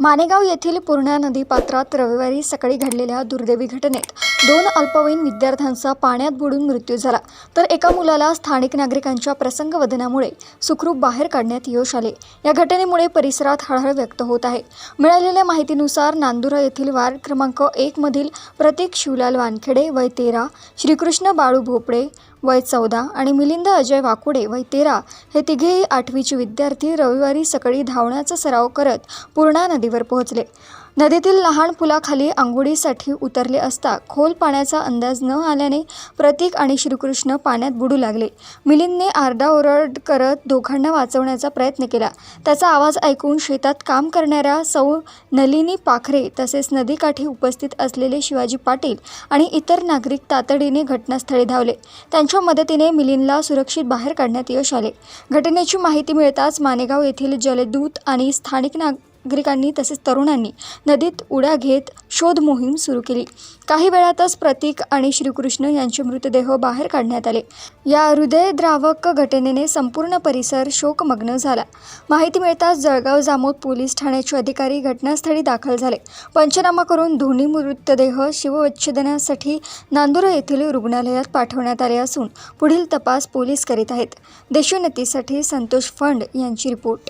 मानेगाव येथील पूर्णा नदी पात्रात रविवारी सकाळी घडलेल्या दुर्दैवी घटनेत 2 अल्पवयीन विद्यार्थ्यांचा पाण्यात बुडून मृत्यू झाला, तर एका मुलाला स्थानिक नागरिकांच्या प्रसंगवदनामुळे सुखरूप बाहेर काढण्यात यश आले। या घटनेमुळे परिसरात हळहळ व्यक्त होत आहे। मिळालेल्या माहितीनुसार नांदुरा येथील वार्ड क्रमांक 1 मधील प्रतीक शिवलाल वानखेडे वय 13, श्रीकृष्ण बाळू भोपळे वय 14 आणि मिलिंद अजय वाकुडे वय 13 हे तिघेही 8वीचे विद्यार्थी रविवारी सकाळी धावण्याचा सराव करत पूर्णा नदीवर पोहोचले। नदीतील लहान पुलाखाली अंघोळीसाठी उतरले असता खोल पाण्याचा अंदाज न आल्याने प्रतीक आणि श्रीकृष्ण पाण्यात बुडू लागले। मिलिंदने आरडाओरड करत दोघांना वाचवण्याचा प्रयत्न केला। त्याचा आवाज ऐकून शेतात काम करणाऱ्या सौ नलिनी पाखरे तसेच नदीकाठी उपस्थित असलेले शिवाजी पाटील आणि इतर नागरिक तातडीने घटनास्थळी धावले। त्यांच्या मदतीने मिलिंदला सुरक्षित बाहेर काढण्यात यश आले। घटनेची माहिती मिळताच मानेगाव येथील जलदूत आणि स्थानिक नागरिकांनी तसेच तरुणांनी नदीत उड्या घेत शोध मोहीम सुरू केली। काही वेळातच प्रतीक आणि श्रीकृष्ण यांचे मृतदेह बाहेर काढण्यात आले। या हृदयद्रावक घटनेने संपूर्ण परिसर शोकमग्न झाला। माहिती मिळताच जळगाव जामोद पोलीस ठाण्याचे अधिकारी घटनास्थळी दाखल झाले। पंचनामा करून दोन्ही मृतदेह शवविच्छेदनासाठी नांदुरा येथील रुग्णालयात पाठवण्यात आले असून पुढील तपास पोलीस करीत आहेत। देशोन्नतीसाठी संतोष फंड यांची रिपोर्ट।